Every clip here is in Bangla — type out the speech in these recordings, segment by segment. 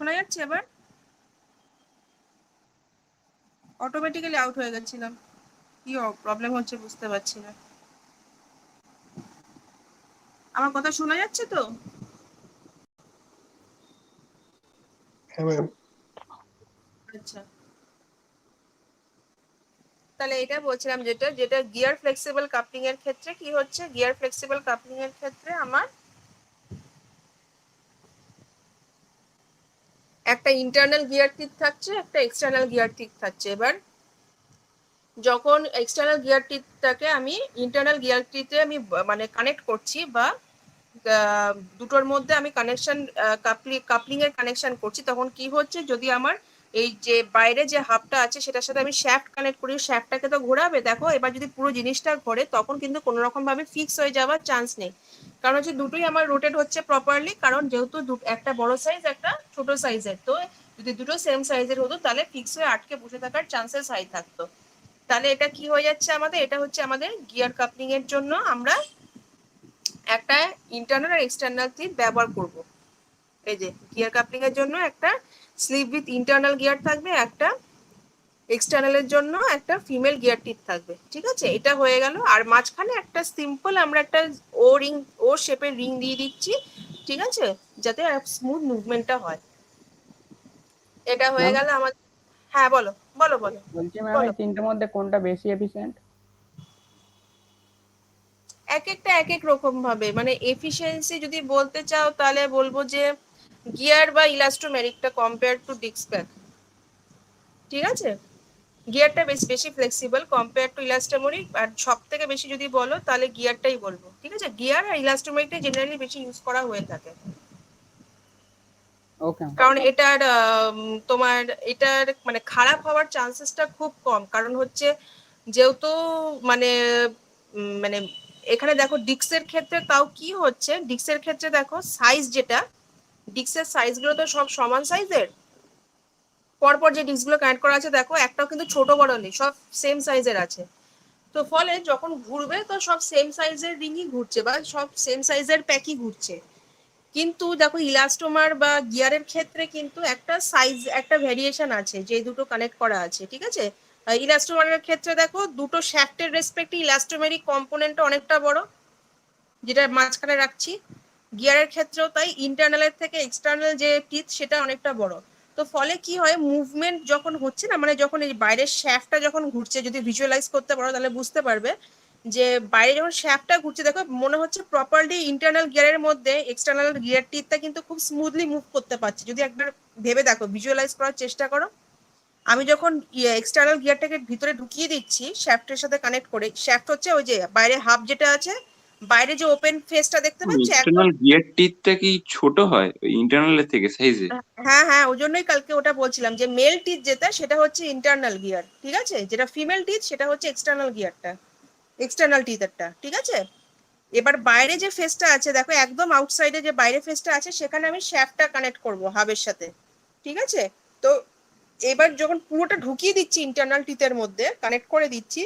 শোনা যাচ্ছে এবার? অটোমেটিক্যালি আউট হয়ে গেছিলাম, কি প্রবলেম হচ্ছে বুঝতে পারছি না। আমার কথা শোনা যাচ্ছে তো? হ্যাঁ ম্যাম। আচ্ছা, তাহলে এটা বলছিলাম যেটা যেটা গিয়ার ফ্লেক্সিবল কাপলিং এর ক্ষেত্রে কি হচ্ছে, গিয়ার ফ্লেক্সিবল কাপলিং এর ক্ষেত্রে আমার একটা ইন্টারনাল গিয়ার টিপ থাকছে, একটা এক্সটার্নাল গিয়ার টিপ থাকছে। এবার যখন এক্সটার্নাল গিয়ার টিপটাকে আমি ইন্টারনাল গিয়ার টিপে আমি মানে কানেক্ট করছি বা দুটোর মধ্যে আমি কানেকশন কাপলিং এর কানেকশন করছি, তখন কি হচ্ছে, যদি আমার এই যে বাইরে যে হাবটা আছে সেটার সাথে আমি শ্যাফট কানেক্ট করি, শ্যাফটটাকে তো ঘোরাবে। দেখো এবার যদি পুরো জিনিসটা ঘোরে তখন কিন্তু কোনো রকম ভাবে ফিক্স হয়ে যাওয়ার চান্স নেই, কারণ হচ্ছে দুটোই আমার রোটেট হচ্ছে প্রপারলি, কারণ যেহেতু একটা বড় সাইজ একটা ছোট সাইজের, তো যদি দুটো সেম সাইজের হতো তাহলে ফিক্স হয়ে আটকে বসে থাকার চান্সেস হাই থাকতো। তাহলে এটা কি হয়ে যাচ্ছে আমাদের, এটা হচ্ছে আমাদের গিয়ার কাপলিং এর জন্য আমরা একটা ইন্টারনাল আর এক্সটার্নাল টিপ ব্যবহার করব। এই যে গিয়ার কাপলিং এর জন্য একটা স্লিভ উইথ ইন্টারনাল গিয়ার থাকবে, একটা এক্সটার্নালের জন্য একটা ফিমেল গিয়ার টিপ থাকবে। ঠিক আছে, এটা হয়ে গেল। আর মাঝখানে একটা সিম্পল আমরা একটা ও শেপের রিং দিয়ে দিচ্ছি, ঠিক আছে, যাতে স্মুথ মুভমেন্টটা হয়। এটা হয়ে ম্যাম গেল আমার। হ্যাঁ বলো বলো বলো বলছি ম্যাম, বলো। এই তিনটের মধ্যে কোনটা বেশি এফিশিয়েন্ট? এক একটা এক এক রকম ভাবে, মানে এফিসিয়েন্সি যদি বলতে চাও তাহলে বলবো যে গিয়ার বা ইলাস্টোমেরিকটা কম্পেয়ার টু ডিস্ক ব্যাক, ঠিক আছে, গিয়ারটা বেশ বেশি ফ্লেক্সিবল কম্পেয়ার টু ইলাস্টোমেরিক। আর সব থেকে বেশি যদি বলো তাহলে গিয়ারটাই বলবো, ঠিক আছে, গিয়ার আর ইলাস্টোমেরিকটাই জেনারেলি বেশি ইউজ করা হয়ে থাকে। ওকে। কারণ এটার তোমার এটার মানে খারাপ হওয়ার চান্সেসটা খুব কম, কারণ হচ্ছে যেহেতু মানে মানে এখানে দেখো ডিস্কের ক্ষেত্রে তাও কি হচ্ছে, ডিস্কের ক্ষেত্রে দেখো সাইজ যেটা, ডিস্কের সাইজগুলো তো সব সমান সাইজের, পরপর যে ডিস্কগুলো কানেক্ট করা আছে দেখো একটাও কিন্তু ছোট বড় নেই, সব সেম সাইজের আছে। তো ফলে যখন ঘুরবে তো সব সেম সাইজের রিংই ঘুরছে বা সব সেম সাইজের প্যাকই ঘুরছে। কিন্তু দেখো ইলাস্টোমার বা গিয়ারের ক্ষেত্রে কিন্তু একটা সাইজ একটা ভেরিয়েশন আছে যে দুটো কানেক্ট করা আছে, ঠিক আছে। ইলাস্টোমারের ক্ষেত্রে দেখো দুটো শ্যাফটের রেসপেক্টে ইলাস্টোমেরিক কম্পোনেন্টটা অনেকটা বড়, যেটা মাঝখানে রাখছি। গিয়ারের ক্ষেত্রেও তাই, ইন্টারনালের থেকে এক্সটার্নাল যে টিথ সেটা অনেকটা বড়। তো ফলে কি হয়, মুভমেন্ট যখন হচ্ছে না, মানে যখন এই বাইরের শ্যাফটটা যখন ঘুরছে, যদি ভিজুয়ালাইজ করতে পারো তাহলে বুঝতে পারবে যে বাইরে যখন শ্যাফটটা ঘুরছে দেখো মনে হচ্ছে প্রপারলি ইন্টারনাল গিয়ারের মধ্যে এক্সটার্নাল গিয়ার টিথটা কিন্তু খুব স্মুথলি মুভ করতে পারছে। যদি একবার ভেবে দেখো, ভিজুয়ালাইজ করার চেষ্টা করো, আমি যখন এক্সটার্নাল গিয়ারটাকে ভিতরে ঢুকিয়ে দিচ্ছি শ্যাফটের সাথে কানেক্ট করে, শ্যাফট হচ্ছে ওই যে বাইরে হাব যেটা আছে, বাইরে যে ওপেন ফেসটা দেখতে পাচ্ছি একদম। এক্সটার্নাল গিয়ার টিথটা কি ছোট হয় ওই ইন্টারনালের থেকে সাইজে? হ্যাঁ হ্যাঁ, ওই জন্যই কালকে ওটা বলছিলাম যে মেল টিথ যেটা সেটা হচ্ছে ইন্টারনাল গিয়ার, ঠিক আছে, যেটা ফিমেল টিথ সেটা হচ্ছে এক্সটার্নাল গিয়ারটা, এক্সটার্নাল টিথেরটা, ঠিক আছে। এবার বাইরে যে ফেসটা আছে দেখো একদম আউটসাইডে যে বাইরে ফেসটা আছে সেখানে আমি শ্যাফটটা কানেক্ট করব হাবের সাথে, ঠিক আছে। তো এবার যখন পুরোটা ঢুকিয়ে দিচ্ছি ইন্টারনাল টিথের মধ্যে কানেক্ট করে দিচ্ছি,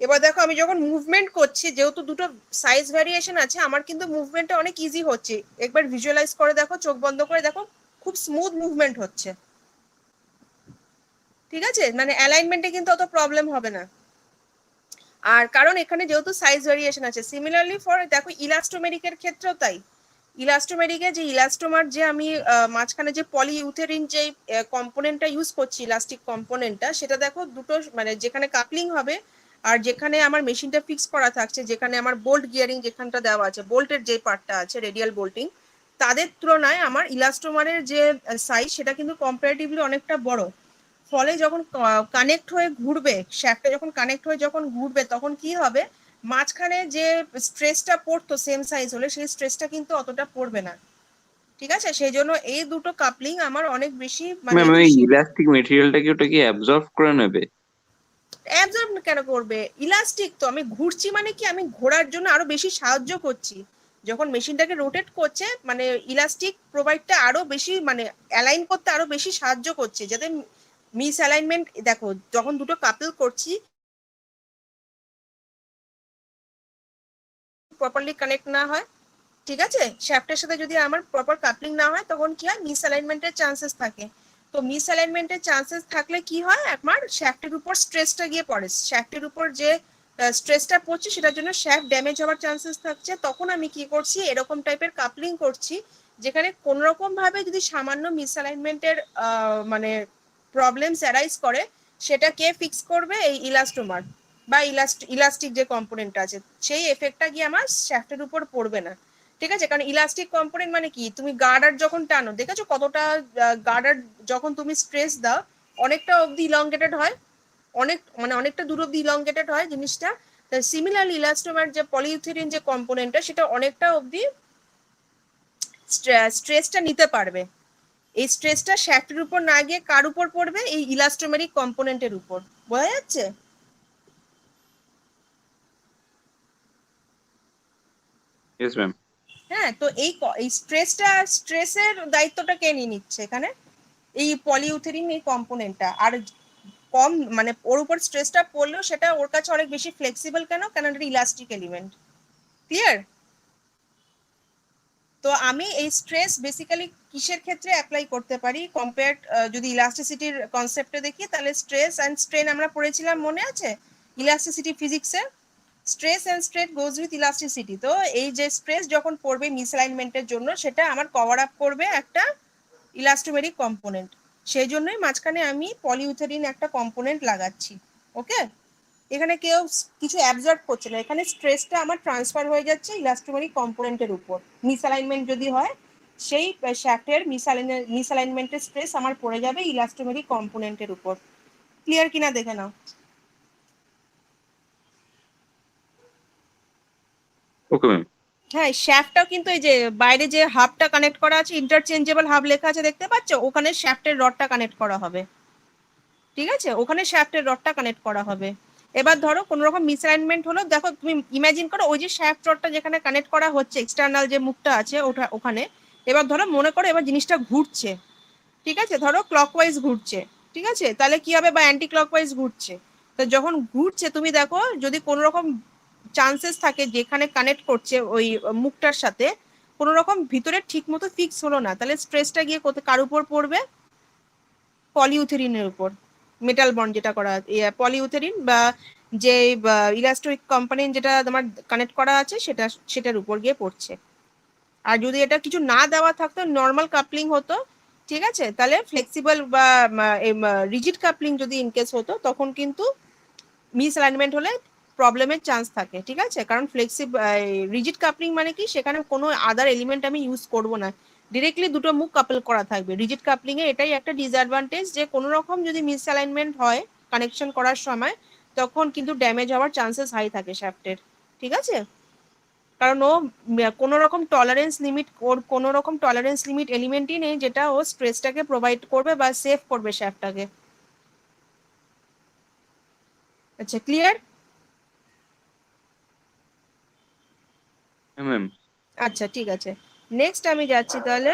এবার দেখো আমি যখন মুভমেন্ট করছি, যেহেতু দুটো সাইজ ভ্যারিয়েশন আছে, আমার কিন্তু মুভমেন্টটা অনেক ইজি হচ্ছে। একবার ভিজুয়ালাইজ করে দেখো, চোখ বন্ধ করে দেখো, খুব স্মুথ মুভমেন্ট হচ্ছে, ঠিক আছে, মানে অ্যালাইনমেন্টে কিন্তু অত প্রবলেম হবে না। আর কারণ এখানে যেহেতু সাইজ ভেরিয়েশন আছে, সিমিলারলি ফর দেখো ইলাস্টোমেরিকের ক্ষেত্রেও তাই। ইলাস্টোমেরিকে যে ইলাস্টোমার যে আমি মাঝখানে যে পলিইউথেরিন যে কম্পোনেন্টটা ইউজ করছি, ইলাস্টিক কম্পোনেন্টটা, সেটা দেখো দুটো মানে যেখানে কাপলিং হবে আর যেখানে আমার মেশিনটা ফিক্স করা থাকছে, যেখানে আমার বোল্ট গিয়ারিং যেখানটা দেওয়া আছে, বোল্টের যে পার্টটা আছে রেডিয়াল বোল্টিং, তাদের তুলনায় আমার ইলাস্টোমারের যে সাইজ সেটা কিন্তু কম্পারেটিভলি অনেকটা বড়। ফলে যখন কানেক্ট হয়ে ঘুরবে, শ্যাফটটা যখন কানেক্ট হয়ে যখন ঘুরবে তখন কি হবে, মাঝখানে যে স্ট্রেসটা পড়তো সেম সাইজ হলে সেই স্ট্রেসটা কিন্তু অতটা পড়বে না, ঠিক আছে। সেই জন্য এই দুটো কাপলিং আমার অনেক বেশি মানে ম্যাম ওই এফিশিয়েন্ট। ইলাস্টিক মেটেরিয়ালটা কি ওটা কি অ্যাবজর্ব করে নেবে? অ্যাবজর্ব কেন করবে, ইলাস্টিক তো, আমি ঘুরছি মানে কি আমি ঘোরার জন্য আরো বেশি সাহায্য করছি। যখন মেশিনটাকে রোটেট করছে মানে ইলাস্টিক প্রোভাইডটা আরো বেশি মানে অ্যালাইন করতে আরো বেশি সাহায্য করছে, যাতে মিস অ্যালাইনমেন্ট, দেখো যখন দুটো কাপল করছি প্রপারলি কানেক্ট না হয়, ঠিক আছে, শ্যাফটের সাথে যদি আমার প্রপার কাপলিং না হয় তখন কি হয়, মিসঅ্যালাইনমেন্টের চান্সেস থাকে। তো মিসঅ্যালাইনমেন্টের চান্সেস থাকলে কি হয়, আমার শ্যাফটের উপর স্ট্রেসটা গিয়ে পড়ে, শ্যাফটের উপর যে স্ট্রেসটা পড়ছে সেটার জন্য শ্যাফট ড্যামেজ হওয়ার চান্সেস থাকছে। তখন আমি কি করছি, এরকম টাইপের কাপলিং করছি যেখানে কোনো রকম ভাবে যদি সামান্য মিসঅ্যালাইনমেন্টের মানে প্রবলেমস অ্যারাইজ করে, সেটা কে ফিক্স করবে, এই ইলাস্টোমার বা ইলাস্টিক যে কম্পোনেন্ট আছে, সেই এফেক্টটা গিয়ে আমার শ্যাফটের উপর পড়বে না। ঠিক আছে, কারণ ইলাস্টিক কম্পোনেন্ট মানে কি, তুমি গার্ডার যখন টানো, দেখেছো কতটা গার্ডার যখন তুমি স্ট্রেস দাও অনেকটা অবধি ইলংগেটেড হয়, অনেকটা দূর অবধি ইলংগেটেড হয় জিনিসটা। সিমিলারলি ইলাস্টোমার যে পলিইথিলিন যে কম্পোনেন্টটা, সেটা অনেকটা অবধি স্ট্রেসটা নিতে পারবে। এই স্ট্রেসটা শ্যাফটের উপর না গিয়ে কার উপর পড়বে, এই ইলাস্টোমেরিক কম্পোনেন্টের উপর। বোঝা যাচ্ছে? Yes ma'am. হ্যাঁ, তো এই স্ট্রেসের দায়িত্বটা কে নিয়ে নিচ্ছে এখানে, এই পলিইথিলিন এই কম্পোনেন্টটা। আর কম মানে ওর উপর স্ট্রেসটা পড়লেও সেটা ওর কাছে অনেক বেশি ফ্লেক্সিবল, কেন, কারণ এটা ইলাস্টিক এলিমেন্ট। ক্লিয়ার? তো আমি এই স্ট্রেস বেসিক্যালি কিসের ক্ষেত্রে অ্যাপ্লাই করতে পারি, কম্পেয়ার যদি ইলাস্টিসিটির কনসেপ্টে দেখি, তাহলে স্ট্রেস অ্যান্ড স্ট্রেন আমরা পড়েছিলাম, মনে আছে ইলাস্টিসিটি ফিজিক্সে, stress and strain goes with elasticity. তো এই যে স্ট্রেস যখন পড়বে মিসঅ্যালাইনমেন্টের জন্য, সেটা আমার কভার আপ করবে একটা ইলাস্টোমেরিক কম্পোনেন্ট। সেই জন্যই মাঝখানে আমি পলিইথিলিন একটা কম্পোনেন্ট লাগাচ্ছি। ওকে, এখানে কেউ কিছু অ্যাবজর্ব করছে না, এখানে স্ট্রেসটা আমার ট্রান্সফার হয়ে যাচ্ছে ইলাস্টোমেরিক কম্পোনেন্টের উপর। মিসঅ্যালাইনমেন্ট যদি হয়, সেই শ্যাফটের মিসঅ্যালাইনমেন্টের স্ট্রেস আমার পড়ে যাবে ইলাস্টোমেরিক কম্পোনেন্টের উপর। ক্লিয়ার কিনা দেখে নাও। Okay ma'am. হ্যাঁ, শ্যাফটটাও কিন্তু এই যে বাইরে যে হাবটা কানেক্ট করা আছে, ইন্টারচেঞ্জেবল হাব লেখা আছে, দেখতে পাচ্ছ, ওখানে শ্যাফটের রডটা কানেক্ট করা হবে। ঠিক আছে, ওখানে শ্যাফটের রডটা কানেক্ট করা হবে। এবার ধরো কোনো রকম মিসঅ্যালাইনমেন্ট হলো, দেখো তুমি ইমাজিন করো ওই যে শ্যাফট রডটা যেখানে কানেক্ট করা হচ্ছে, এক্সটার্নাল যে মুখটা আছে ওখানে, এবার ধরো মনে করো এবার জিনিসটা ঘুরছে। ঠিক আছে, ধরো ক্লকওয়াইজ ঘুরছে, ঠিক আছে, তাহলে কি হবে, বা অ্যান্টি ক্লকওয়াইজ ঘুরছে। তো যখন ঘুরছে তুমি দেখো যদি কোনো রকম চান্সেস থাকে যেখানে কানেক্ট করছে ওই মুখটার সাথে, কোনো রকম ভিতরে ঠিক মতো ফিক্স হলো না, তাহলে স্ট্রেসটা গিয়ে কার উপর পড়বে, পলিইথিলিনের উপর। মেটাল বন্ড যেটা করা পলিইথিলিন বা যে ইলাস্টোমিক কম্পোনেন্ট যেটা তোমার কানেক্ট করা আছে, সেটার উপর গিয়ে পড়ছে। আর যদি এটা কিছু না দেওয়া থাকতো, নর্মাল কাপলিং হতো, ঠিক আছে, তাহলে ফ্লেক্সিবল বা রিজিড কাপলিং যদি ইনকেস হতো, তখন কিন্তু মিসঅ্যালাইনমেন্ট হলে প্রবলেমের চান্স থাকে। ঠিক আছে, কারণ রিজিড কাপলিং মানে কি, সেখানে কোনো আদার এলিমেন্ট আমি ইউজ করব না, ডিরেক্টলি দুটো মুখ কাপল করা থাকবে। রিজিড কাপলিং এ এটাই একটা ডিসঅ্যাডভান্টেজ, যে কোনো রকম যদি মিসঅ্যালাইনমেন্ট হয় কানেকশন করার সময়, তখন কিন্তু ড্যামেজ হওয়ার চান্সেস হাই থাকে শ্যাফটের। ঠিক আছে, কারণ ও কোনো রকম টলারেন্স লিমিট এলিমেন্টই নেই যেটা ও স্ট্রেসটাকে প্রোভাইড করবে বা সেভ করবে শ্যাফটটাকে। আচ্ছা, ক্লিয়ার? হ্যাঁ ম্যাম। আচ্ছা, ঠিক আছে, নেক্সট আমি যাচ্ছি তাহলে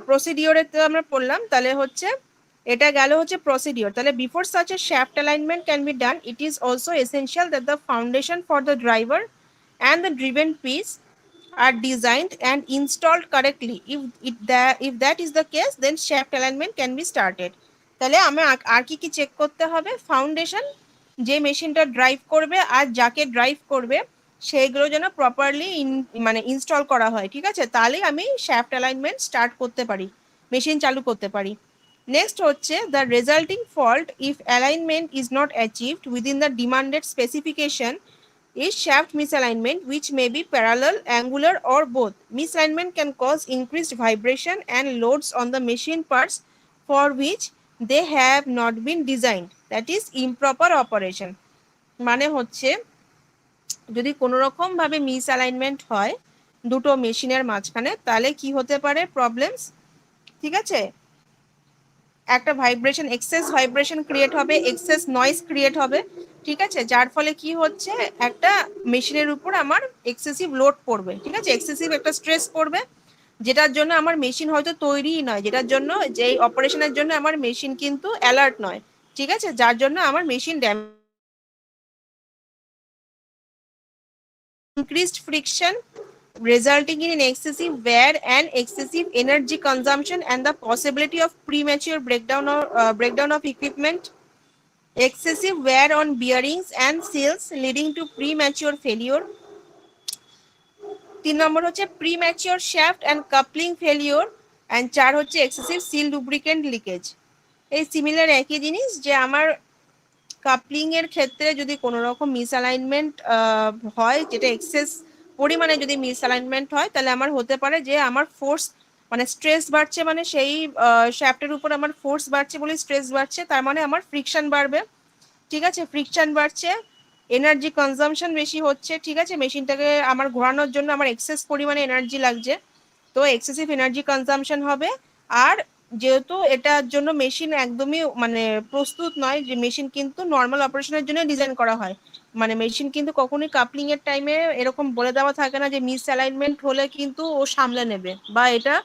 প্রসিডিওরে। তো আমরা পড়লাম, তাহলে হচ্ছে এটা গেল হচ্ছে প্রসিডিওর। তাহলে before such a shaft alignment can be done, it is also essential that the foundation for the driver and the driven piece are designed and installed correctly. If that is the case, then shaft alignment can be started. তাহলে আমি আর কি কি চেক করতে হবে, ফাউন্ডেশন, যে মেশিনটা ড্রাইভ করবে আর যাকে ড্রাইভ করবে, সেইগুলো যেন প্রপারলি মানে ইনস্টল করা হয়। ঠিক আছে, তাহলেই আমি শ্যাফট অ্যালাইনমেন্ট স্টার্ট করতে পারি, মেশিন চালু করতে পারি। নেক্সট হচ্ছে the resulting fault if alignment is not achieved within the demanded specification is shaft misalignment, which may be parallel, angular, or both. Misalignment can cause increased vibration and loads on the machine parts for which they have not been designed. That is improper operation. মানে হচ্ছে যদি কোনো রকম ভাবে মিসঅ্যালাইনমেন্ট হয় দুটো মেশিনের মাঝখানে, তাহলে কি হতে পারে প্রবলেমস। ঠিক আছে, একটা এক্সেস ভাইব্রেশন ক্রিয়েট হবে, এক্সেস নয়েজ ক্রিয়েট হবে। ঠিক আছে, যার ফলে কি হচ্ছে, একটা মেশিনের উপর আমার এক্সেসিভ লোড পড়বে। ঠিক আছে, এক্সেসিভ একটা স্ট্রেস পড়বে, যেটার জন্য আমার মেশিন হয়তো তৈরিই নয়, যেটার জন্য যে অপারেশনের জন্য আমার মেশিন কিন্তু অ্যালার্ট নয়। ঠিক আছে, যার জন্য আমার machine increased friction resulting in excessive wear and excessive energy consumption and the possibility of premature breakdown of equipment, excessive wear on bearings and seals leading to premature failure. 3 নম্বর হচ্ছে premature shaft and coupling failure, and 4 হচ্ছে এক্সেসিভ সিল লুব্রিকেন্ট লিকেজ। এই সিমিলার একই জিনিস, যে আমার কাপলিং এর ক্ষেত্রে যদি কোনো রকম মিসঅ্যালাইনমেন্ট হয়, যেটা এক্সেস পরিমাণে যদি মিসঅ্যালাইনমেন্ট হয়, তাহলে আমার হতে পারে যে আমার ফোর্স মানে স্ট্রেস বাড়ছে, মানে সেই শ্যাফটের উপর আমার ফোর্স বাড়ছে বলে স্ট্রেস বাড়ছে, তার মানে আমার ফ্রিকশন বাড়বে। ঠিক আছে, ফ্রিকশন বাড়ছে, এনার্জি কনজাম্পশন বেশি হচ্ছে। ঠিক আছে, মেশিনটাকে আমার ঘোরানোর জন্য আমার এক্সেস পরিমাণে এনার্জি লাগছে, তো এক্সেসিভ এনার্জি কনজাম্পশন হবে। আর যেহেতু এটার জন্য মেশিন একদমই মানে প্রস্তুত নয়, যে মেশিন কিন্তু নর্মাল অপারেশনের জন্য ডিজাইন করা হয়, মানে মেশিন কিন্তু কখনোই কাপলিং এর টাইমে এরকম বলে দেওয়া থাকে না যে মিস অ্যালাইনমেন্ট হলে কিন্তু ও সামলে নেবে বা এটা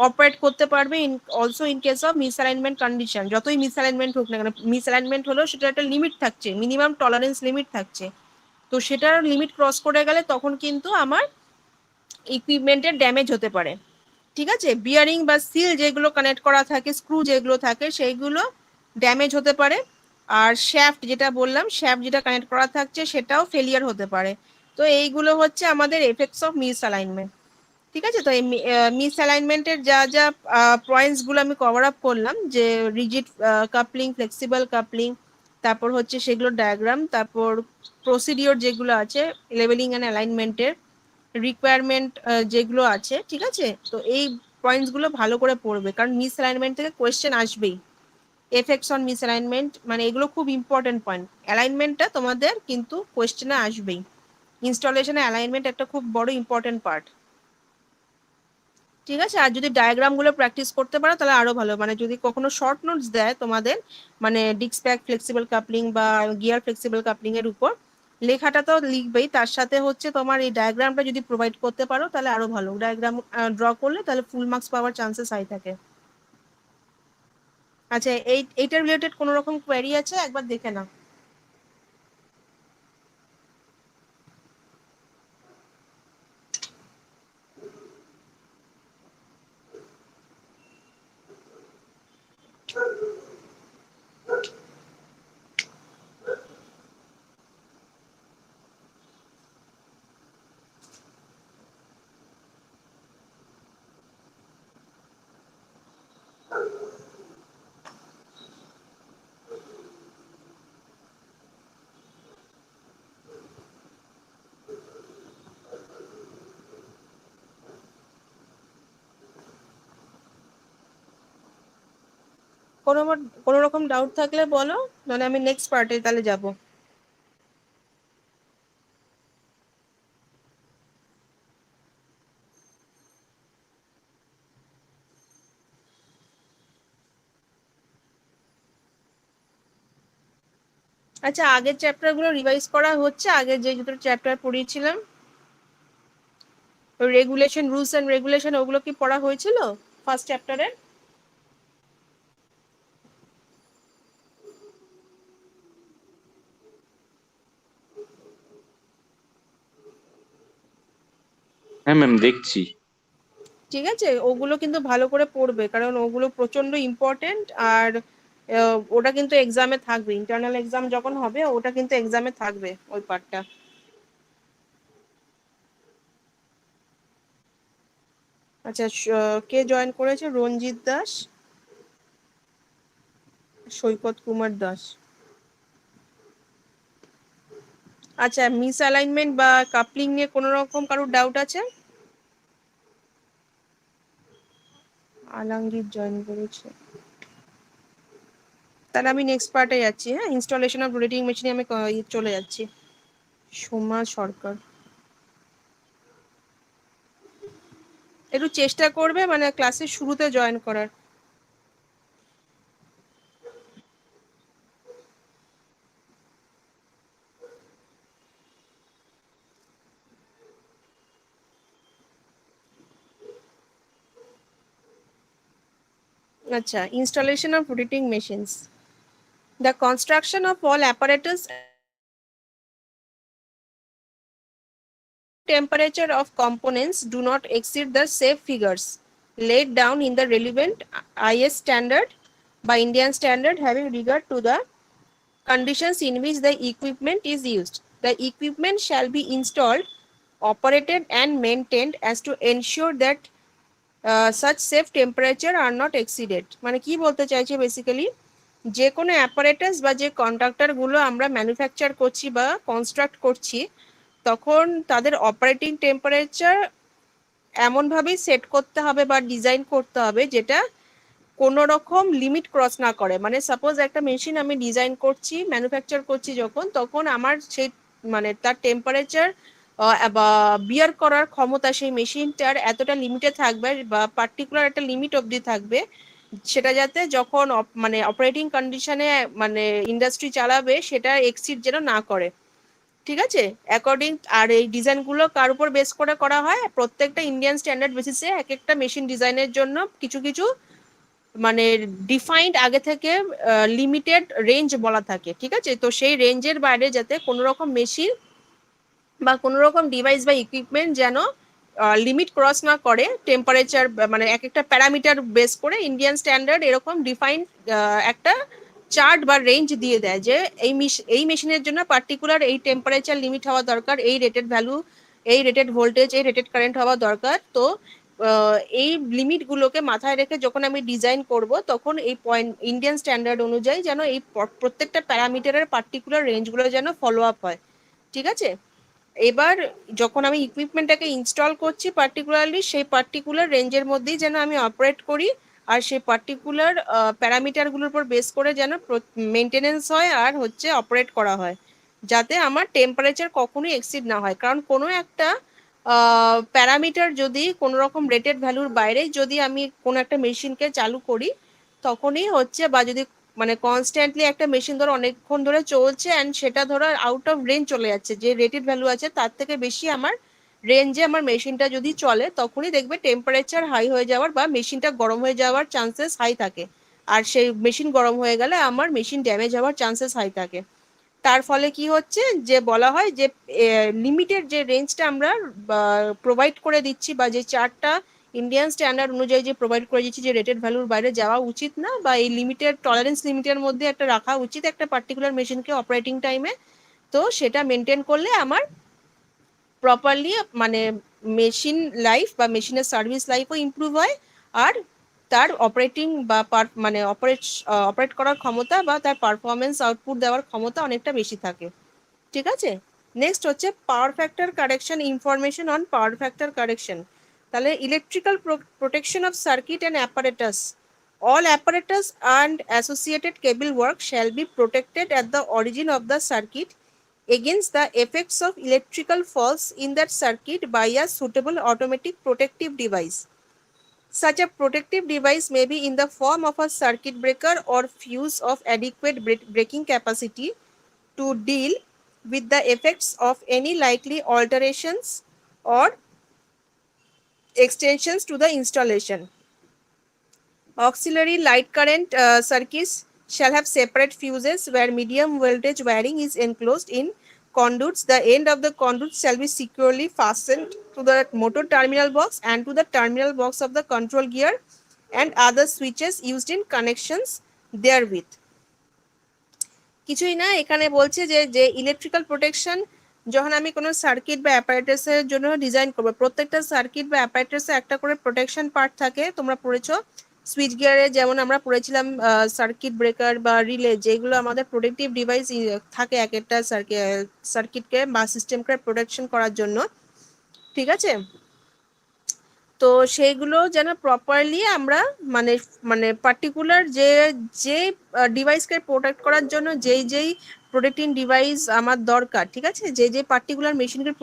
অপারেট করতে পারবে also in case of miss alignment condition. যতই মিস অ্যালাইনমেন্ট হোক না কেন, মিস অ্যালাইনমেন্ট হলেও সেটা একটা লিমিট থাকছে, মিনিমাম টলারেন্স লিমিট থাকছে, তো সেটার লিমিট ক্রস করে গেলে তখন কিন্তু আমার ইকুইপমেন্টের ড্যামেজ হতে পারে। ঠিক আছে, বিয়ারিং বা সিল যেগুলো কানেক্ট করা থাকে, স্ক্রু যেগুলো থাকে, সেইগুলো ড্যামেজ হতে পারে। আর শ্যাফট যেটা বললাম, শ্যাফট যেটা কানেক্ট করা থাকছে সেটাও ফেলিয়ার হতে পারে। তো এইগুলো হচ্ছে আমাদের এফেক্টস অফ মিস অ্যালাইনমেন্ট। ঠিক আছে, তো এই মিস অ্যালাইনমেন্টের যা যা পয়েন্টসগুলো আমি কভার আপ করলাম, যে রিজিড কাপলিং, ফ্লেক্সিবল কাপলিং, তারপর হচ্ছে সেগুলোর ডায়াগ্রাম, তারপর প্রসিডিওর যেগুলো আছে লেভেলিং অ্যান্ড অ্যালাইনমেন্টের, রিকোয়ারমেন্ট যেগুলো আছে। ঠিক আছে, তো এই পয়েন্টসগুলো ভালো করে পড়বে, কারণ মিস অ্যালাইনমেন্ট থেকে কোয়েশ্চেন আসবেই। এফেক্টস অন মিস অ্যালাইনমেন্ট, মানে এগুলো খুব ইম্পর্টেন্ট পয়েন্ট। অ্যালাইনমেন্টটা তোমাদের কিন্তু কোয়েশ্চেনে আসবেই। ইনস্টলেশনে অ্যালাইনমেন্ট একটা খুব বড় ইম্পর্টেন্ট পার্ট। ঠিক আছে, আর যদি ডায়াগ্রামগুলো প্র্যাকটিস করতে পারো তাহলে আরো ভালো, মানে যদি কখনো শর্ট নোটস দেয় তোমাদের, মানে ডিস্ক প্যাক ফ্লেক্সিবল কাপলিং বা গিয়ার ফ্লেক্সিবল কাপলিং এর উপর, লেখাটা তো লিখবেই, তার সাথে হচ্ছে তোমার এই ডায়াগ্রামটা যদি প্রোভাইড করতে পারো তাহলে আরো ভালো। ডায়াগ্রাম ড্র করলে তাহলে ফুল মার্কস পাওয়ার চান্সেস হাই থাকে। আচ্ছা, এইটার রিলেটেড কোনো রকম কোয়েরি আছে, একবার দেখে নাও। কোনো রকম ডাউট থাকলে বলো, নাহলে আমি নেক্সট পার্টে তাহলে যাব। আচ্ছা, আগের চ্যাপ্টার গুলো রিভাইজ করা হচ্ছে, আগের যে দুটো চ্যাপ্টার পড়িয়েছিলাম, রেগুলেশন, রুলস এন্ড রেগুলেশন, ওগুলো কি পড়া হয়েছিল ফার্স্ট চ্যাপ্টারে? হ্যাঁ ম্যাম, দেখছি। ঠিক আছে, ওগুলো কিন্তু ভালো করে পড়বে, কারণ ওগুলো প্রচন্ড ইম্পর্টেন্ট। আর ওটা কিন্তু এক্সামে থাকবে, ইন্টারনাল এক্সাম যখন হবে ওটা কিন্তু এক্সামে থাকবে ওই পার্টটা। আচ্ছা, কে জয়েন করেছে? রঞ্জিত দাস, সৈকত কুমার দাস। আচ্ছা, মিস অ্যালাইনমেন্ট বা কাপলিং নিয়ে কোনো রকম কারোর ডাউট আছে? আলমগীর জয়েন করেছে, তাহলে আমি নেক্সট পার্টে যাচ্ছি। হ্যাঁ, ইনস্টলেশন অফ রোটেটিং মেশিনে আমি চলে যাচ্ছি। সোমা সরকার, একটু চেষ্টা করবে মানে ক্লাসের শুরুতে জয়েন করার। আচ্ছা, installation of rotating machines. The construction of all apparatus temperature of components do not exceed the safe figures laid down in the relevant IS standard by Indian standard having regard to the conditions in which the equipment is used. The equipment shall be installed, operated and maintained as to ensure that such safe temperature are not exceeded. মানে কি বলতে চাইছে বেসিক্যালি, যে কোনো অ্যাপারেটাস বা যে কন্ডাক্টরগুলো আমরা ম্যানুফ্যাকচার করছি বা কনস্ট্রাক্ট করছি, তখন তাদের অপারেটিং টেম্পারেচার এমনভাবেই সেট করতে হবে বা ডিজাইন করতে হবে যেটা কোনো রকম লিমিট ক্রস না করে। মানে সাপোজ একটা মেশিন আমি ডিজাইন করছি, ম্যানুফ্যাকচার করছি যখন, তখন আমার সেই মানে তার টেম্পারেচার বা বিয়ার করার ক্ষমতা সেই মেশিনটার এতটা লিমিটে থাকবে বা পার্টিকুলার একটা লিমিট অবধি থাকবে, সেটা যাতে যখন মানে অপারেটিং কন্ডিশনে মানে ইন্ডাস্ট্রি চালাবে সেটা এক্সিড যেন না করে। ঠিক আছে, অ্যাকর্ডিং। আর এই ডিজাইনগুলো কার উপর বেস করে করা হয়? প্রত্যেকটা ইন্ডিয়ান স্ট্যান্ডার্ড বেসিসে এক একটা মেশিন ডিজাইনের জন্য কিছু কিছু মানে ডিফাইন্ড আগে থেকে লিমিটেড রেঞ্জ বলা থাকে। ঠিক আছে, তো সেই রেঞ্জের বাইরে যাতে কোনো রকম মেশিন বা কোনো রকম ডিভাইস বা ইকুইপমেন্ট যেন লিমিট ক্রস না করে টেম্পারেচার, মানে এক একটা প্যারামিটার বেস করে ইন্ডিয়ান স্ট্যান্ডার্ড এরকম ডিফাইন্ড একটা চার্ট বা রেঞ্জ দিয়ে দেয় যে এই মেশিনের জন্য পার্টিকুলার এই টেম্পারেচার লিমিট হওয়া দরকার, এই রেটেড ভ্যালু, এই রেটেড ভোল্টেজ, এই রেটেড কারেন্ট হওয়া দরকার। তো এই লিমিটগুলোকে মাথায় রেখে যখন আমি ডিজাইন করব, তখন এই পয়েন্ট ইন্ডিয়ান স্ট্যান্ডার্ড অনুযায়ী যেন এই প্রত্যেকটা প্যারামিটারের পার্টিকুলার রেঞ্জগুলো যেন ফলো আপ হয়। ঠিক আছে, এবার যখন আমি ইকুইপমেন্টটাকে ইনস্টল করছি পার্টিকুলারলি সেই পার্টিকুলার রেঞ্জের মধ্যেই যেন আমি অপারেট করি, আর সেই পার্টিকুলার প্যারামিটারগুলোর উপর বেস করে যেন মেনটেনেন্স হয় আর হচ্ছে অপারেট করা হয়, যাতে আমার টেম্পারেচার কখনোই এক্সিড না হয়। কারণ কোনো একটা প্যারামিটার যদি কোনো রকম রেটেড ভ্যালুর বাইরে যদি আমি কোনো একটা মেশিনকে চালু করি, তখনই হচ্ছে, বা যদি মানে কনস্ট্যান্টলি একটা মেশিন ধরো অনেকক্ষণ ধরে চলছে অ্যান্ড সেটা ধরো আউট অফ রেঞ্জ চলে যাচ্ছে, যে রেটেড ভ্যালু আছে তার থেকে বেশি আমার রেঞ্জে আমার মেশিনটা যদি চলে, তখনই দেখবে টেম্পারেচার হাই হয়ে যাওয়ার বা মেশিনটা গরম হয়ে যাওয়ার চান্সেস হাই থাকে। আর সেই মেশিন গরম হয়ে গেলে আমার মেশিন ড্যামেজ হওয়ার চান্সেস হাই থাকে। তার ফলে কি হচ্ছে, যে বলা হয় যে লিমিটেড যে রেঞ্জটা আমরা প্রোভাইড করে দিচ্ছি বা যে চার্টটা ইন্ডিয়ান স্ট্যান্ডার্ড অনুযায়ী যে প্রোভাইড করে দিচ্ছি, যে রেটেড ভ্যালুর বাইরে যাওয়া উচিত না, বা এই লিমিটেড টলারেন্স লিমিটের মধ্যে একটা রাখা উচিত একটা পার্টিকুলার মেশিনকে অপারেটিং টাইমে। তো সেটা মেনটেন করলে আমার প্রপারলি মানে মেশিন লাইফ বা মেশিনের সার্ভিস লাইফও ইমপ্রুভ হয়, আর তার অপারেটিং বা মানে অপারেট করার ক্ষমতা বা তার পারফরমেন্স আউটপুট দেওয়ার ক্ষমতা অনেকটা বেশি থাকে। ঠিক আছে, নেক্সট হচ্ছে power factor correction, information on power factor correction. তাহলে electrical protection of circuit and apparatus, all apparatus and associated cable work shall be protected at the origin of the circuit against the effects of electrical faults in that circuit by a suitable automatic protective device. Such a protective device may be in the form of a circuit breaker or fuse of adequate breaking capacity to deal with the effects of any likely alterations or extensions to the installation. Auxiliary light current circuits shall have separate fuses where medium voltage wiring is enclosed in conduits. The end of the conduit shall be securely fastened to the motor terminal box and to the terminal box of the control gear and other switches used in connections therewith. কিছুই না, এখানে বলছে যে যে ইলেকট্রিক্যাল প্রোটেকশন যখন আমি কোনো সার্কিট বা অ্যাপারেটাসের জন্য ডিজাইন করবো, প্রত্যেকটা সার্কিট বা অ্যাপারেটাসে একটা করে প্রোটেকশন পার্ট থাকে। তোমরা পড়েছো সুইচ গিয়ারে, যেমন আমরা পড়েছিলাম সার্কিট ব্রেকার বা রিলে, যেগুলো আমাদের প্রোটেক্টিভ ডিভাইস থাকে এক একটা সার্কিটকে বা সিস্টেমকে প্রোটেকশন করার জন্য। ঠিক আছে, তো সেইগুলো যেন প্রপারলি আমরা মানে মানে পার্টিকুলার যে যে ডিভাইসকে প্রোটেক্ট করার জন্য যেই প্রোটেক্টিং ডিভাইস আমার দরকার, ঠিক আছে, যে পার্টিকুলার মেশিনকে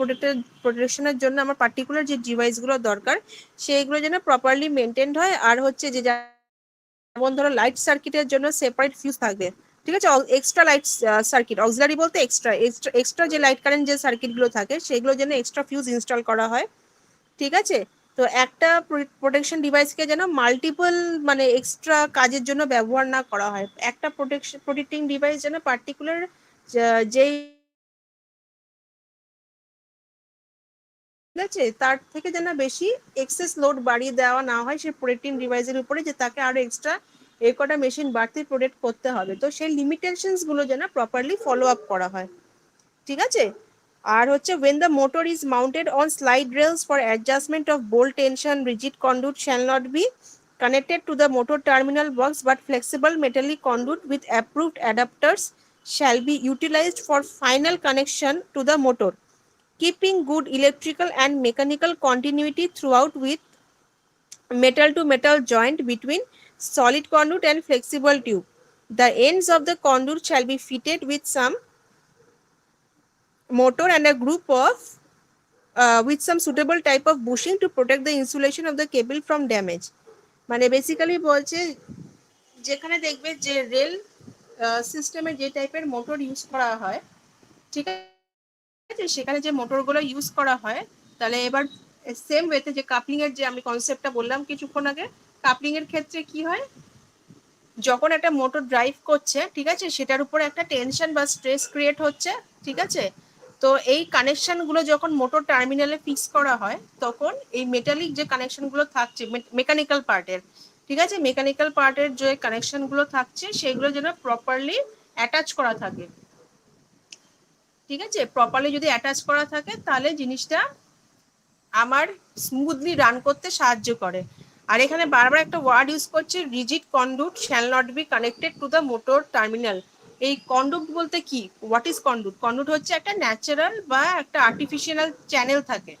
প্রোটেকশনের জন্য আমার পার্টিকুলার যে ডিভাইসগুলো দরকার, সেইগুলো যেন প্রপারলি মেনটেন্ড হয়। আর হচ্ছে যে যেমন ধরো লাইট সার্কিটের জন্য সেপারেট ফিউজ থাকবে, ঠিক আছে, এক্সট্রা লাইট সার্কিট, অক্সিলারি বলতে এক্সট্রা যে লাইট কারেন্ট যে সার্কিটগুলো থাকে সেগুলো যেন এক্সট্রা ফিউজ ইনস্টল করা হয়। ঠিক আছে, তো একটা প্রোটেকশন ডিভাইসকে যেন মাল্টিপল মানে এক্সট্রা কাজের জন্য ব্যবহার না করা হয়। একটা প্রোটেক্টিং ডিভাইস যেন পার্টিকুলার যেই আছে, তার থেকে যেন বেশি এক্সেস লোড বাড়িয়ে দেওয়া না হয় সেই প্রোটেক্টিং ডিভাইসের উপরে, যে তাকে আরো এক্সট্রা এই কটা মেশিন বাড়তি প্রোটেক্ট করতে হবে। তো সেই লিমিটেশনস গুলো যেন প্রপারলি ফলো আপ করা হয়, ঠিক আছে। আর হচ্ছে when the motor is mounted on slide rails for adjustment of bolt tension, rigid conduit shall not be connected to the motor terminal box, but flexible metallic conduit with approved adapters shall be utilized for final connection to the motor, keeping good electrical and mechanical continuity throughout, with metal to metal joint between solid conduit and flexible tube. The ends of the conduit shall be fitted with some motor and a group of with some suitable type of bushing to protect the insulation of the cable from damage. মানে বেসিক্যালি বলছে যেখানে দেখবে যে রেল সিস্টেমে যে টাইপের মোটর ইউজ করা হয়, ঠিক আছে, সেখানে যে মোটরগুলো ইউজ করা হয়, তাহলে এবার সেম ওয়েতে যে কাপলিং এর যে আমি কনসেপ্টটা বললাম কিছুক্ষণ আগে, কাপলিং এর ক্ষেত্রে কি হয়, যখন একটা মোটর ড্রাইভ করছে, ঠিক আছে, সেটার উপর একটা টেনশন বা স্ট্রেস ক্রিয়েট হচ্ছে, ঠিক আছে। তো এই কানেকশন গুলো যখন মোটর টার্মিনালে ফিক্স করা হয়, তখন এই মেটালিক যে কানেকশন গুলো থাকছে মেকানিক্যাল পার্টের, ঠিক আছে, মেকানিক্যাল পার্টের যে কানেকশন গুলো থাকছে সেগুলো যেন প্রপারলি অ্যাটাচ করা থাকে, ঠিক আছে। প্রপারলি যদি অ্যাটাচ করা থাকে তাহলে জিনিসটা আমার স্মুথলি রান করতে সাহায্য করে। আর এখানে বারবার একটা ওয়ার্ড ইউজ করছে, rigid conduit shall not be connected to the motor terminal. এই কন্ডুট বলতে কি, হোয়াট ইজ কন্ডুট? কন্ডুট হচ্ছে একটা ন্যাচারাল বা একটা আর্টিফিশিয়াল চ্যানেল থাকে,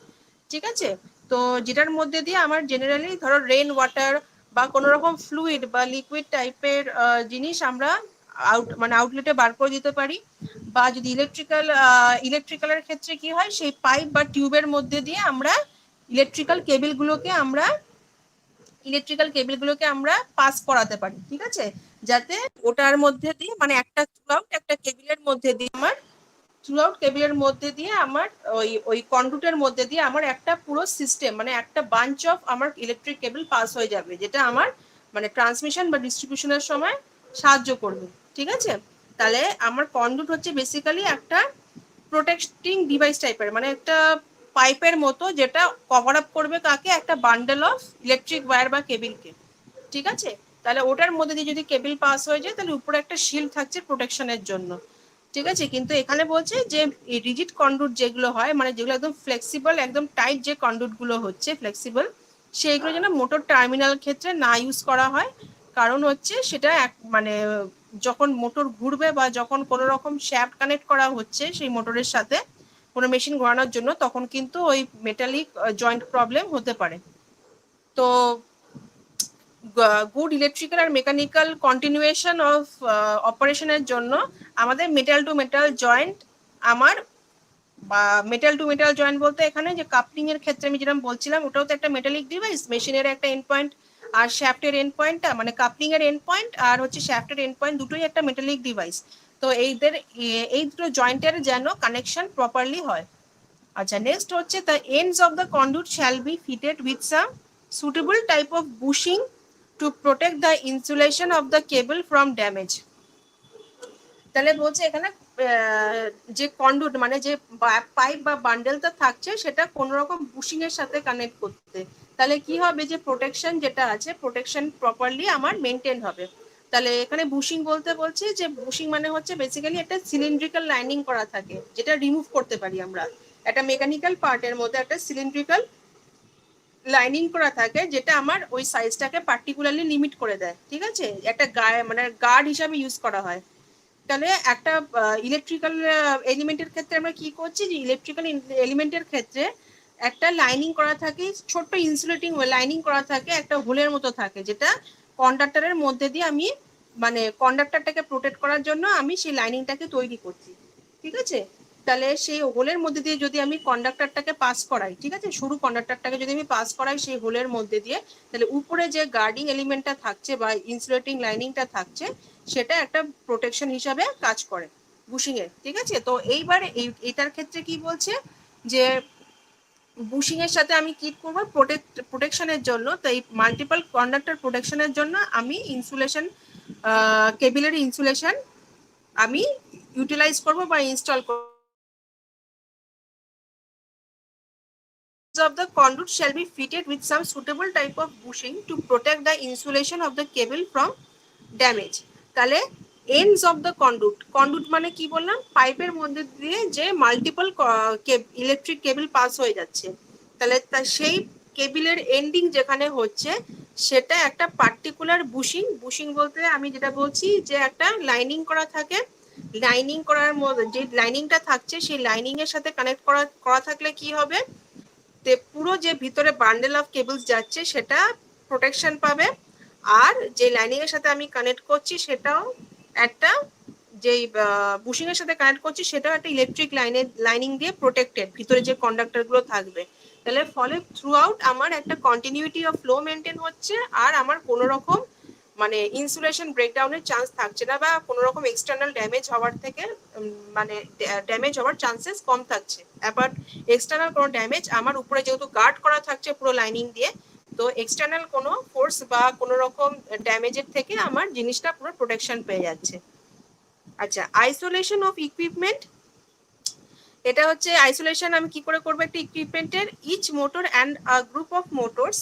ঠিক আছে। তো যেটার মধ্যে দিয়ে আমার জেনারেলি ধরো রেন ওয়াটার বা কোনো রকম ফ্লুইড বা লিকুইড টাইপের জিনিস আমরা আউটলেটে বার করে দিতে পারি। বা যদি ইলেকট্রিক্যালের ক্ষেত্রে কি হয়, সেই পাইপ বা টিউবের মধ্যে দিয়ে আমরা ইলেকট্রিক্যাল কেবিলগুলোকে আমরা পাস করাতে পারি, ঠিক আছে, যাতে ওটার মধ্যে দিয়ে মানে একটা থ্রুআউট কেবিলের মধ্যে দিয়ে আমার ওই কন্ডুটের মধ্যে দিয়ে আমার একটা পুরো সিস্টেম মানে একটা বাঞ্চ অফ আমার ইলেকট্রিক কেবল পাস হয়ে যাবে, যেটা আমার মানে ট্রান্সমিশন বা ডিস্ট্রিবিউশনের সময় সাহায্য করবে, ঠিক আছে। তাহলে আমার কন্ডুট হচ্ছে বেসিক্যালি একটা প্রোটেক্টিং ডিভাইস টাইপের, মানে একটা পাইপের মতো, যেটা কভার আপ করবে কাকে, একটা বান্ডেল অফ ইলেকট্রিক ওয়্যার বা কেবিলকে, ঠিক আছে। তাহলে ওটার মধ্যে দিয়ে যদি কেবিল পাস হয়ে যায়, তাহলে উপরে একটা শিল্ড থাকছে প্রোটেকশনের জন্য, ঠিক আছে। কিন্তু এখানে বলছে যে রিজিড কন্ডুট যেগুলো হয়, মানে যেগুলো একদম ফ্লেক্সিবল, একদম টাইট যে কন্ডুট গুলো হচ্ছে ফ্লেক্সিবল, সেইগুলো যেন মোটর টার্মিনাল ক্ষেত্রে না ইউজ করা হয়। কারণ হচ্ছে সেটা মানে যখন মোটর ঘুরবে বা যখন কোনো রকম শ্যাফট কানেক্ট করা হচ্ছে সেই মোটরের সাথে কোনো মেশিন ঘোরানোর জন্য, তখন কিন্তু ওই মেটালিক জয়েন্ট প্রবলেম হতে পারে। তো গুড ইলেকট্রিক্যাল আর মেকানিক্যাল কন্টিনিউয়েশন অফ অপারেশনের জন্য আমাদের মেটাল টু মেটাল জয়েন্ট আমার বা মেটাল টু মেটাল জয়েন্ট বলতে এখানে যে কাপলিং এর ক্ষেত্রে আমি যেরকম বলছিলাম, ওটাও তো একটা মেটালিক ডিভাইস, মেশিনের একটা এন্ড পয়েন্ট আর শ্যাফটের এন্ড পয়েন্টটা, মানে কাপলিং এর এন্ড পয়েন্ট আর হচ্ছে শ্যাফটের এন্ড পয়েন্ট দুটোই একটা মেটালিক ডিভাইস। তো এই দুটো জয়েন্টের যেন কানেকশন প্রপারলি হয়। আচ্ছা, নেক্সট হচ্ছে the ends of the conduit shall be fitted with some suitable type of bushing to protect the insulation of the cable from damage. তাহলে বলছে এখানে যে কন্ডুট মানে যে পাইপ বা বান্ডেলটা থাকছে, সেটা কোন রকম বুশিং এর সাথে কানেক্ট করতে, তাহলে কি হবে, যে প্রোটেকশন যেটা আছে, প্রোটেকশন প্রপারলি আমার মেনটেন হবে। তাহলে এখানে বুশিং বলতে বলছে যে বুশিং মানে হচ্ছে বেসিক্যালি একটা সিলিন্ড্রিক্যাল লাইনিং করা থাকে, যেটা রিমুভ করতে পারি আমরা। একটা মেকানিক্যাল পার্টের মধ্যে একটা সিলিন্ড্রিক্যাল লাইনিং করা থাকে, যেটা আমার ওই সাইজটাকে পার্টিকুলারলি লিমিট করে দেয়, ঠিক আছে, একটা মানে গার্ড হিসাবে ইউজ করা হয়। তাহলে একটা ইলেকট্রিক্যাল এলিমেন্টের ক্ষেত্রে আমরা কি করছি, যে ইলেকট্রিক্যাল এলিমেন্টের ক্ষেত্রে একটা লাইনিং করা থাকে, ছোট্ট ইনসুলেটিং লাইনিং করা থাকে, একটা হোলের মতো থাকে, যেটা কন্ডাক্টরের মধ্যে দিয়ে আমি মানে কন্ডাক্টরটাকে প্রোটেক্ট করার জন্য আমি সেই লাইনিংটাকে তৈরি করছি, ঠিক আছে। তাহলে সেই হোলের মধ্যে দিয়ে যদি আমি কন্ডাক্টরটাকে পাস করাই, ঠিক আছে, সরু কন্ডাক্টরটাকে যদি আমি পাস করাই সেই হোলের মধ্যে দিয়ে, তাহলে উপরে যে গার্ডিং এলিমেন্টটা থাকছে বা ইনসুলেটিং লাইনিংটা থাকছে, সেটা একটা প্রোটেকশন হিসাবে কাজ করে বুশিং এর, ঠিক আছে। তো এইবার এটার ক্ষেত্রে কি বলছে, যে বুশিং এর সাথে আমি কি করব, প্রোটেকশনের জন্য, তো এই মাল্টিপল কন্ডাক্টর প্রোটেকশনের জন্য আমি ইনসুলেশন কেবিলের ইনসুলেশন আমি ইউটিলাইজ করব বা ইনস্টল করব। of the conduit shall be fitted with some suitable type of bushing to protect the insulation of the cable from damage. তাহলে ends of the conduit মানে কি বললাম, পাইপের মধ্যে দিয়ে যে মাল্টিপল ইলেকট্রিক কেবল পাস হয়ে যাচ্ছে, তাহলে সেই কেবিলের এন্ডিং যেখানে হচ্ছে সেটা একটা পার্টিকুলার বুশিং বলতে আমি যেটা বলছি যে একটা লাইনিং করা থাকে, লাইনিং করার মধ্যে যে লাইনিংটা থাকছে সেই লাইনিং এর সাথে কানেক্ট করা থাকলে কি হবে, তে পুরো যে ভিতরে বান্ডেল অফ কেবলস যাচ্ছে সেটা প্রোটেকশন পাবে, আর যে লাইনিং এর সাথে আমি কানেক্ট করছি সেটাও একটা, যেই বুশিং এর সাথে কানেক্ট করছি সেটাও একটা ইলেকট্রিক লাইনিং দিয়ে প্রোটেক্টেড, ভিতরে যে কন্ডাক্টর গুলো থাকবে। তাহলে ফলে থ্রু আউট আমার একটা কন্টিনিউটি অফ ফ্লো মেনটেন হচ্ছে, আর আমার কোনো রকম মানে ইনসুলেশন ব্রেকডাউনের চান্স থাকছে না, বা কোনো রকম এক্সটার্নাল ড্যামেজ হওয়ার থেকে মানে ড্যামেজ হওয়ার চান্সেস কম থাকছে। অ্যাবাউট এক্সটার্নাল কোনো ড্যামেজ আমার উপরে যেহেতু গার্ড করা থাকছে পুরো লাইনিং দিয়ে, তো এক্সটার্নাল কোনো ফোর্স বা কোনো রকম ড্যামেজের থেকে আমার জিনিসটা পুরো প্রোটেকশন পেয়ে যাচ্ছে। আচ্ছা, আইসোলেশন অফ ইকুইপমেন্ট, এটা হচ্ছে আইসোলেশন আমি কি করে করবো একটা ইকুইপমেন্টের, each motor and a group of motors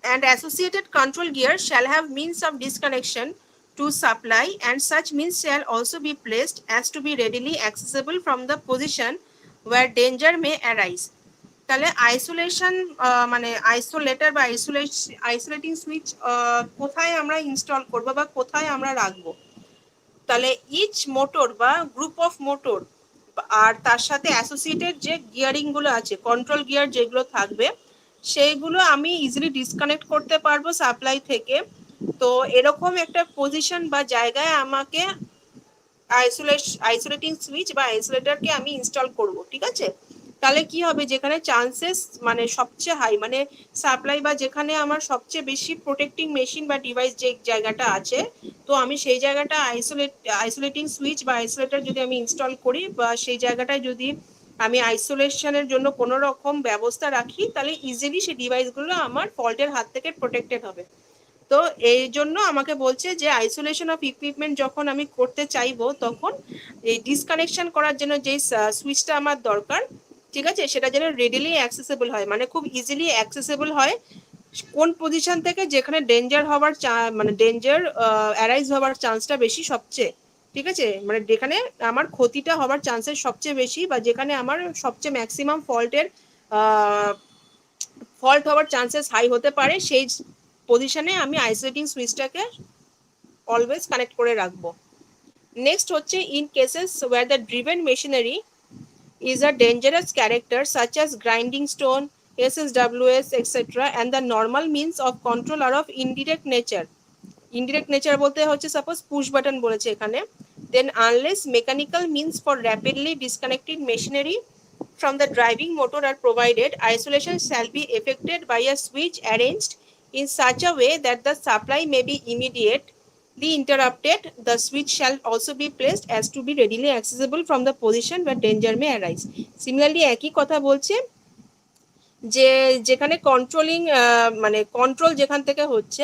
and associated control gear shall have means of disconnection to supply, and such means shall also be placed as to be readily accessible from the position where danger may arise. তাহলে আইসোলেশন মানে আইসোলেটর বা আইসোলেটিং সুইচ কোথায় আমরা ইনস্টল করব বা কোথায় আমরা রাখবো, তাহলে ইচ মোটর বা গ্রুপ অফ মোটর আর তার সাথে অ্যাসোসিয়েটেড যে গিয়ারিং গুলো আছে, কন্ট্রোল গিয়ার যেগুলো থাকবে সেইগুলো আমি ইজিলি ডিসকানেক্ট করতে পারবো সাপ্লাই থেকে। তো এরকম একটা পজিশন বা জায়গায় আমাকে আইসোলেটিং সুইচ বা আইসোলেটরকে আমি ইনস্টল করব, ঠিক আছে। তাহলে কি হবে, যেখানে চান্সেস মানে সবচেয়ে হাই, মানে সাপ্লাই বা যেখানে আমার সবচেয়ে বেশি প্রোটেক্টিং মেশিন বা ডিভাইস যে জায়গাটা আছে, তো আমি সেই জায়গাটা আইসোলেটিং সুইচ বা আইসোলেটর যদি আমি ইনস্টল করি, বা সেই জায়গাটায় যদি আমি আইসোলেশনের জন্য কোনো রকম ব্যবস্থা রাখি, তাহলে ইজিলি সেই ডিভাইসগুলো আমার ফল্টের হাত থেকে প্রোটেক্টেড হবে। তো এই জন্য আমাকে বলছে যে আইসোলেশন অফ ইকুইপমেন্ট যখন আমি করতে চাইবো, তখন এই ডিসকানেকশন করার জন্য যে সুইচটা আমার দরকার, ঠিক আছে, সেটা যেন রেডিলি অ্যাক্সেসেবল হয়, মানে খুব ইজিলি অ্যাক্সেসেবল হয় কোন পজিশন থেকে, যেখানে ডেঞ্জার হওয়ার মানে ডেঞ্জার অ্যারাইজ হওয়ার চান্সটা বেশি সবচেয়ে, ঠিক আছে, মানে যেখানে আমার ক্ষতিটা হওয়ার চান্সেস সবচেয়ে বেশি, বা যেখানে আমার সবচেয়ে ম্যাক্সিমাম ফল্ট হওয়ার চান্সেস হাই হতে পারে, সেই পজিশনে আমি আইসোলেটিং সুইচটাকে অলওয়েজ কানেক্ট করে রাখবো। নেক্সট হচ্ছে in cases where the driven machinery is a dangerous character such as grinding stone, SSWS, etc., and the normal means of control are of indirect nature. Indirect nature বলতে হচ্ছে সাপোজ পুশ বাটন বলেছে এখানে, then unless mechanical means for rapidly disconnected machinery from the driving motor are provided, isolation shall be effected by a switch arranged in such a way that the supply may be immediately interrupted. The switch shall also be placed as to be readily accessible from the position where danger may arise. Similarly, একই কথা বলছে যে যেখানে কন্ট্রোলিং মানে কন্ট্রোল যেখান থেকে হচ্ছে,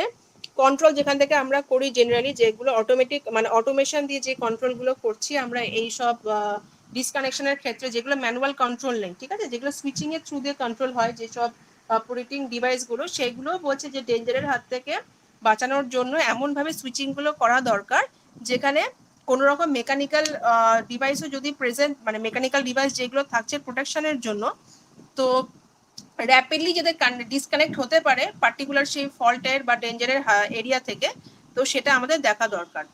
কন্ট্রোল যেখান থেকে আমরা করি জেনারেলি, যেগুলো অটোমেটিক মানে অটোমেশন দিয়ে যে কন্ট্রোলগুলো করছি আমরা এই সব ডিসকানেকশনের ক্ষেত্রে, যেগুলো ম্যানুয়াল কন্ট্রোল নেই, ঠিক আছে, যেগুলো সুইচিং এর থ্রু দিয়ে কন্ট্রোল হয়, যেসব অপারেটিং ডিভাইসগুলো, সেগুলো বলছে যে ডেঞ্জারের হাত থেকে বাঁচানোর জন্য এমনভাবে সুইচিংগুলো করা দরকার যেখানে কোনো রকম মেকানিক্যাল ডিভাইসও যদি প্রেজেন্ট, মানে মেকানিক্যাল ডিভাইস যেগুলো থাকছে প্রোটেকশনের জন্য, তো র্যাপিডলি যাতে ডিসকানেক্ট হতে পারে পার্টিকুলার সেই ফল্টের বা ডেঞ্জারের এরিয়া থেকে, তো সেটা আমাদের দেখা দরকার।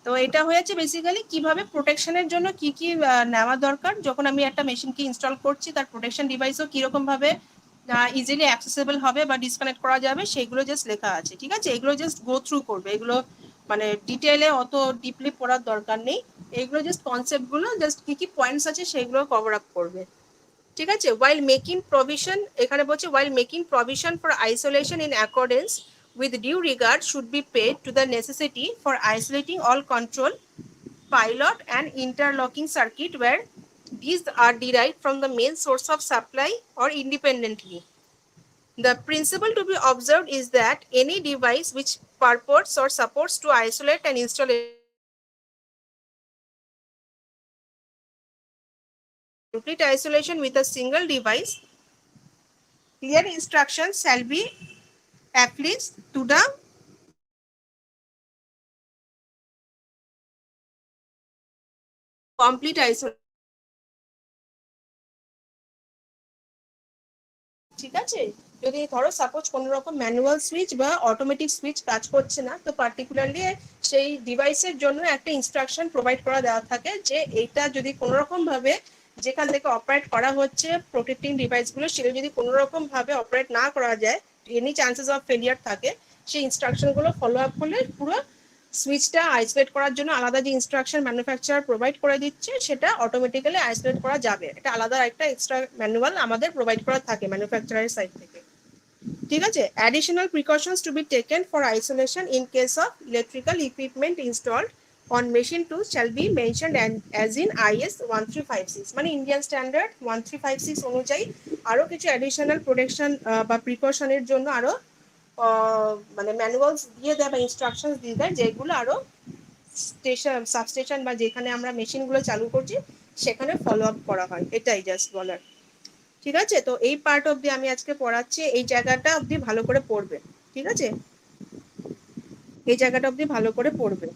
তো এটা হয়েছে বেসিক্যালি কিভাবে প্রোটেকশনের জন্য কি কি নেওয়া দরকার, যখন আমি একটা মেশিনকে ইনস্টল করছি তার প্রোটেকশন ডিভাইসও কিরকম ভাবে ইজিলি অ্যাক্সেসেবল হবে বা ডিসকানেক্ট করা যাবে, সেগুলো জাস্ট লেখা আছে, ঠিক আছে। এগুলো জাস্ট গো থ্রু করবে, এগুলো মানে ডিটেলে অত ডিপলি পড়ার দরকার নেই, এগুলো জাস্ট কনসেপ্টগুলো, জাস্ট কি কি পয়েন্টস আছে সেগুলো কভার আপ করবে, ঠিক আছে। while making provision, এখানে বলছে while making provision for isolation in accordance with due regard should be paid to the necessity for isolating all control, pilot and interlocking circuit where these are derived from the main source of supply or independently. The principle to be observed is that any device which purports or supports to isolate and install complete isolation with a single device. Clear instructions shall be affixed to the complete isolation. ঠিক আছে, যদি ধরো সাপোজ কোনো রকম ম্যানুয়াল সুইচ বা অটোমেটিক সুইচ কাজ করছে না, তো পার্টিকুলারলি সেই ডিভাইসের জন্য একটা ইনস্ট্রাকশন প্রোভাইড করা দেওয়া থাকে যে এইটা যদি কোনো রকম ভাবে যেখান থেকে অপারেট করা হচ্ছে প্রোটেক্টিং ডিভাইসগুলো, সেটা যদি কোনো রকম ভাবে অপারেট না করা যায়, এনি চান্সেস অফ ফেলিয়ার থাকে, সেই ইনস্ট্রাকশনগুলো ফলো আপ করলে পুরো সুইচটা আইসোলেট করার জন্য আলাদা যে ইনস্ট্রাকশন ম্যানুফ্যাকচারার প্রোভাইড করে দিচ্ছে সেটা অটোমেটিক্যালি আইসোলেট করা যাবে। এটা আলাদা একটা এক্সট্রা ম্যানুয়াল আমাদের প্রোভাইড করা থাকে ম্যানুফ্যাকচারারের সাইড থেকে। ঠিক আছে, additional precautions to be taken for isolation in case of electrical equipment installed on machine tools shall be mentioned and as in IS 1356 মানে ইন্ডিয়ান স্ট্যান্ডার্ড 1356 অনুযায়ী আরো কিছু অ্যাডিশনাল প্রোটেকশন বা প্রিকশনের জন্য আরো মানে ম্যানুয়ালস দিয়ে দেয় বা ইনস্ট্রাকশনস দিয়ে দেয়, যেগুলো আরো স্টেশন সাবস্টেশন বা যেখানে আমরা মেশিনগুলো চালু করছি সেখানে ফলো আপ করা হয়। এটাই জাস্ট বলার। ঠিক আছে, তো এই পার্ট অবধি আমি আজকে পড়াচ্ছি, এই জায়গাটা অবধি ভালো করে পড়বে। ঠিক আছে, এই জায়গাটা অবধি ভালো করে পড়বে।